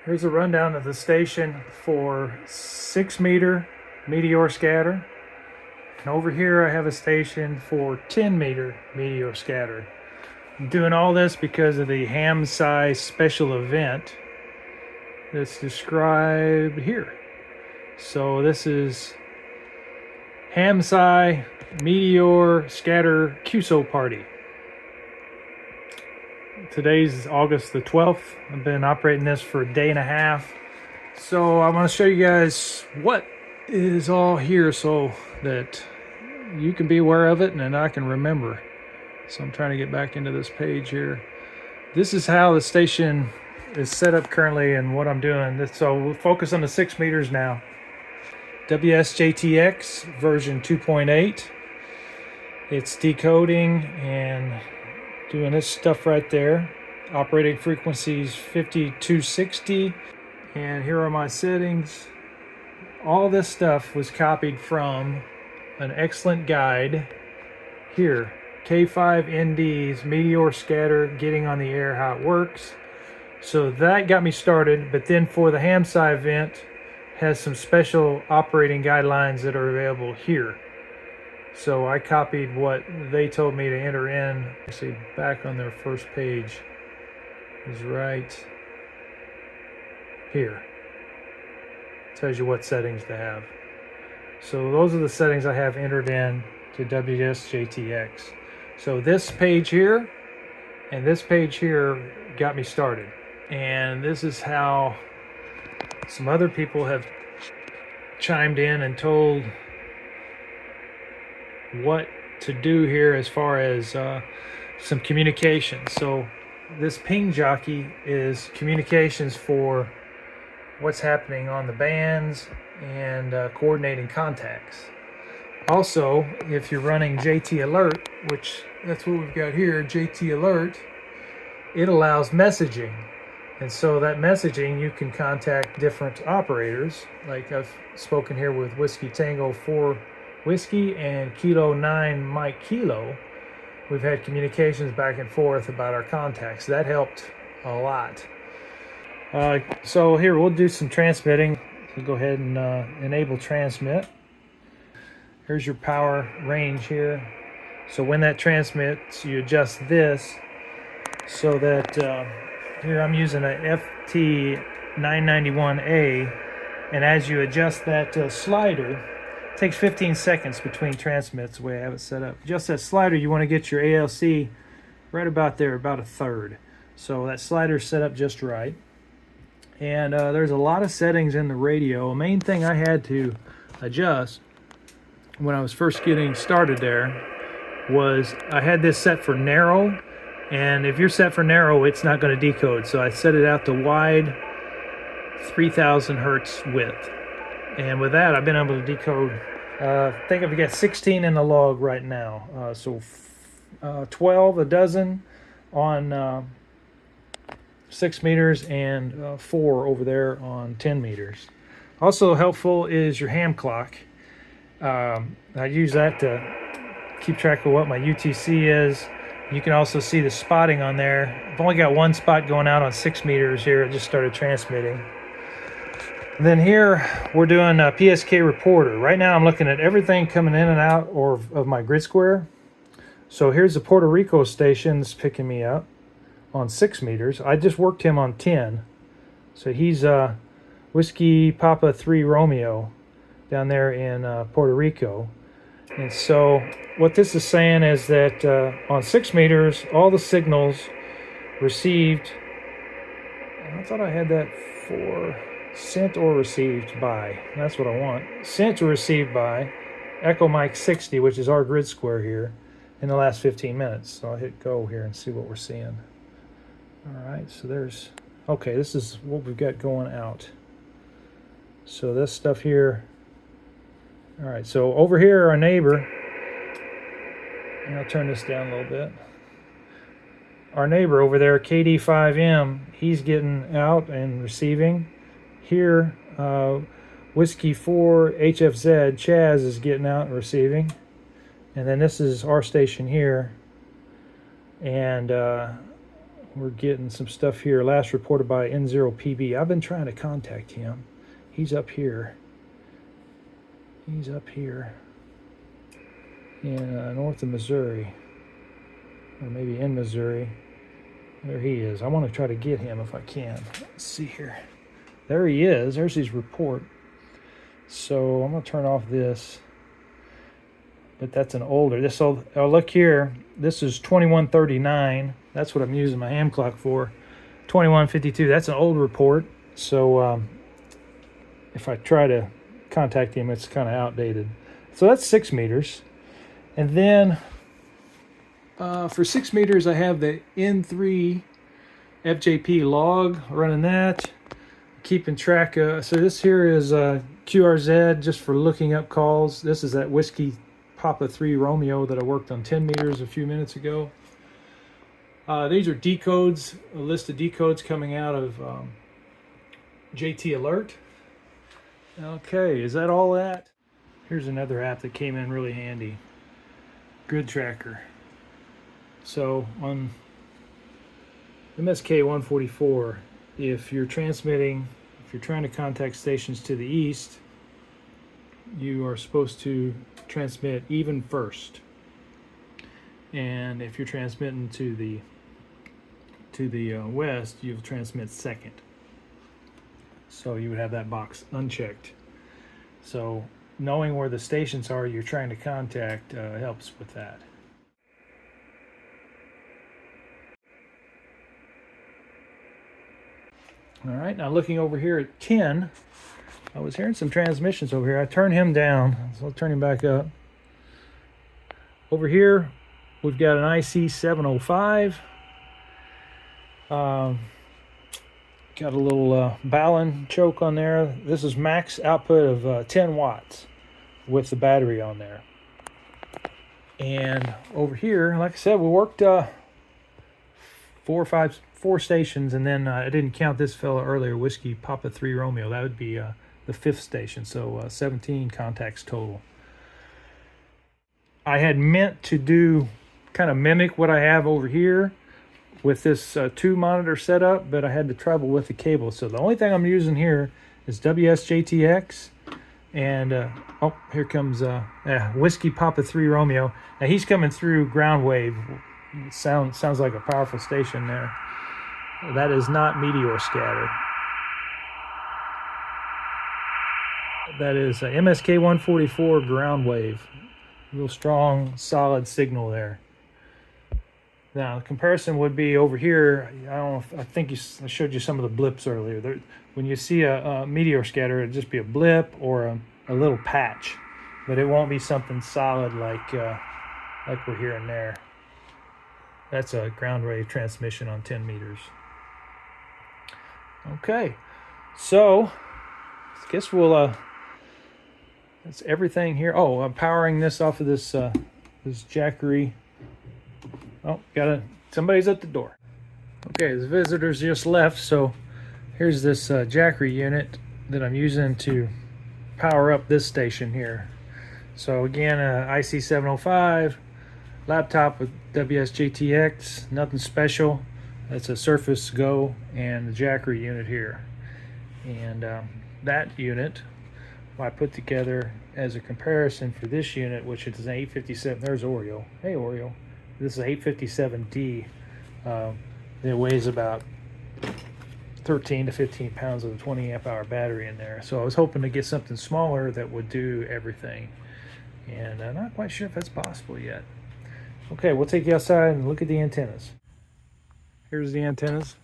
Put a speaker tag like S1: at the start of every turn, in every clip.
S1: Here's a rundown of the station for 6-meter Meteor scatter. And over here I have a station for 10-meter Meteor scatter. I'm doing all this because of the HamSCI special event that's described here. So this is HamSCI Meteor scatter QSO party. Today's August the 12th. I've been operating this for a day and a half. So I want to show you guys what is all here so that you can be aware of it and then I can remember. So I'm trying to get back into this page here. This is how the station is set up currently and what I'm doing. So we'll focus on the 6 meters now. WSJTX version 2.8. It's decoding and doing this stuff right there. Operating frequencies 5260, and here are my settings. All this stuff was copied from an excellent guide here, K5ND's Meteor Scatter, Getting on the Air, How It Works. So that got me started, but then for the HamSCI event has some special operating guidelines that are available here. So I copied what they told me to enter in. See, back on their first page is right here. Tells you what settings to have. So those are the settings I have entered in to WSJTX. So this page here and this page here got me started. And this is how some other people have chimed in and told what to do here as far as some communication. So this ping jockey is communications for what's happening on the bands and coordinating contacts. Also, if you're running JT Alert, which that's what we've got here, JT Alert, it allows messaging. And so that messaging, you can contact different operators. Like I've spoken here with Whiskey Tango 4 Whiskey and Kilo 9 Mike Kilo. We've had communications back and forth about our contacts. That helped a lot. So here we'll do some transmitting. We'll go ahead and enable transmit. Here's your power range here. So when that transmits, you adjust this so that here I'm using a FT991A, and as you adjust that slider, it takes 15 seconds between transmits the way I have it set up. Just that slider, you want to get your ALC right about there, about a third. So that slider's set up just right. And there's a lot of settings in the radio. The main thing I had to adjust when I was first getting started there was I had this set for narrow. And if you're set for narrow, it's not going to decode. So I set it out to wide, 3000 hertz width. And with that, I've been able to decode, I think I've got 16 in the log right now. So 12, a dozen on 6 meters and 4 over there on 10 meters. Also helpful is your ham clock. I use that to keep track of what my UTC is. You can also see the spotting on there. I've only got one spot going out on 6 meters here. I just started transmitting. And then here we're doing a PSK reporter. Right now I'm looking at everything coming in and out of my grid square. So here's the Puerto Rico station that's picking me up on 6 meters. I just worked him on 10. So he's Whiskey Papa 3 Romeo down there in Puerto Rico. And so what this is saying is that on 6 meters, all the signals received, I thought I had that for sent or received by, that's what I want, sent or received by Echo Mike 60, which is our grid square here, in the last 15 minutes. So I'll hit go here and see what we're seeing. All right, so there's, okay, this is what we've got going out. So this stuff here, all right, so over here, our neighbor, and I'll turn this down a little bit. Our neighbor over there, KD5M, he's getting out and receiving. Here, Whiskey 4 HFZ, Chaz is getting out and receiving. And then this is our station here. And we're getting some stuff here. Last reported by N0PB. I've been trying to contact him. He's up here. He's up here in north of Missouri, or maybe in Missouri. There he is. I want to try to get him if I can. Let's see here. There he is. There's his report. So I'm going to turn off this. But that's an older. This old. Oh, look here. This is 2139. That's what I'm using my ham clock for. 2152. That's an old report. So if I try to contact him, it's kind of outdated. So that's 6 meters. And then for 6 meters, I have the N3 FJP log, running that, keeping track of. So this here is QRZ, just for looking up calls. This is that Whiskey Papa 3 Romeo that I worked on 10 meters a few minutes ago. These are decodes, a list of decodes coming out of JT Alert. Okay, is that all that? Here's another app that came in really handy. Grid Tracker. So on MSK144, if you're transmitting, if you're trying to contact stations to the east, you are supposed to transmit even first. And if you're transmitting to the west, you'll transmit second. So you would have that box unchecked. So knowing where the stations are you're trying to contact helps with that. All right, now looking over here at 10, I was hearing some transmissions over here. I turned him down, so I'll turn him back up. Over here, we've got an IC705. Got a little Ballon choke on there. This is max output of 10 watts with the battery on there. And over here, like I said, we worked 4 stations, and then I didn't count this fella earlier, Whiskey Papa 3 Romeo. That would be the 5th station, so 17 contacts total. I had meant to do kind of mimic what I have over here with this 2 monitor setup, but I had to trouble with the cable. So the only thing I'm using here is WSJTX, and oh, here comes Whiskey Papa 3 Romeo. Now he's coming through ground wave. Sounds like a powerful station there. That is not Meteor scatter. That is a MSK144 ground wave. Real strong, solid signal there. Now, the comparison would be over here. I don't know if, I think I showed you some of the blips earlier. When you see a meteor scatter, it'd just be a blip or a little patch, but it won't be something solid like we're hearing there. That's a ground wave transmission on 10 meters. Okay, so I guess we'll that's everything here. Oh, I'm powering this off of this Jackery. Oh, somebody's at the door. Okay, the visitors just left, so here's this Jackery unit that I'm using to power up this station here. So again, IC705, laptop with WSJTX, nothing special. That's a Surface Go and the Jackery unit here. And that unit I put together as a comparison for this unit, which is an 857. There's Oreo. Hey, Oreo. This is 857D. It weighs about 13 to 15 pounds with a 20 amp hour battery in there. So I was hoping to get something smaller that would do everything. And I'm not quite sure if that's possible yet. Okay, we'll take you outside and look at the antennas. Here's the antennas.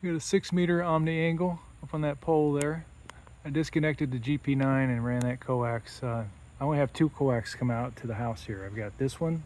S1: We got a 6 meter omni angle up on that pole there. I disconnected the GP9 and ran that coax. I only have 2 coax come out to the house here. I've got this one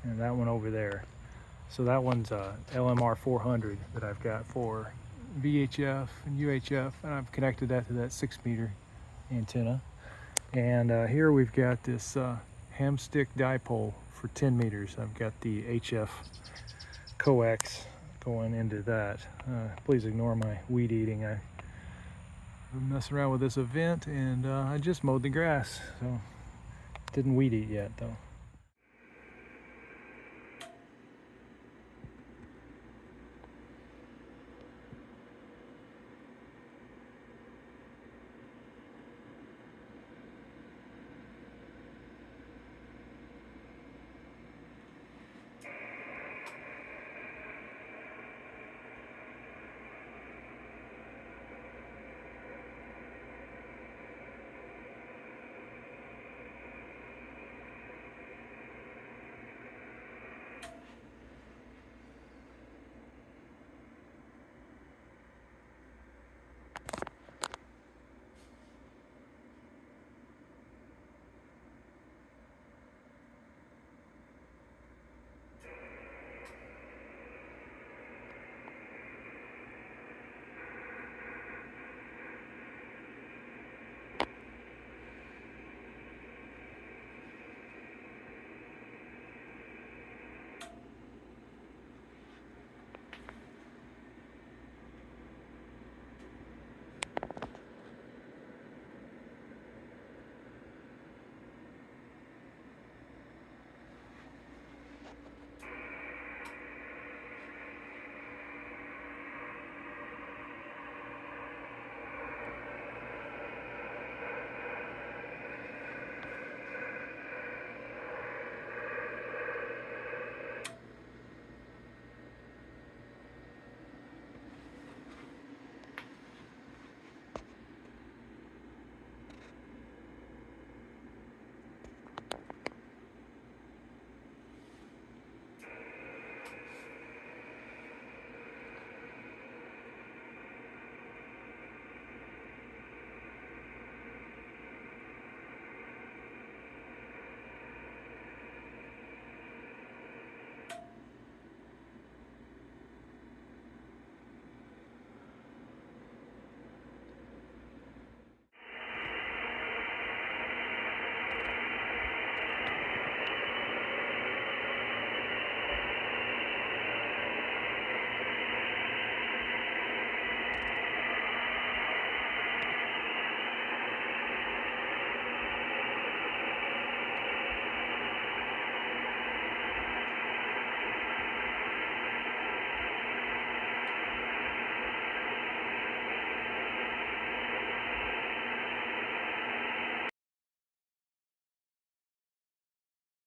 S1: and that one over there. So that one's LMR 400 that I've got for VHF and UHF, and I've connected that to that 6 meter antenna. And here we've got this HamSCI dipole for 10 meters. I've got the HF coax going into that. Please ignore my weed eating. I'm messing around with this event, and I just mowed the grass, so didn't weed eat yet though.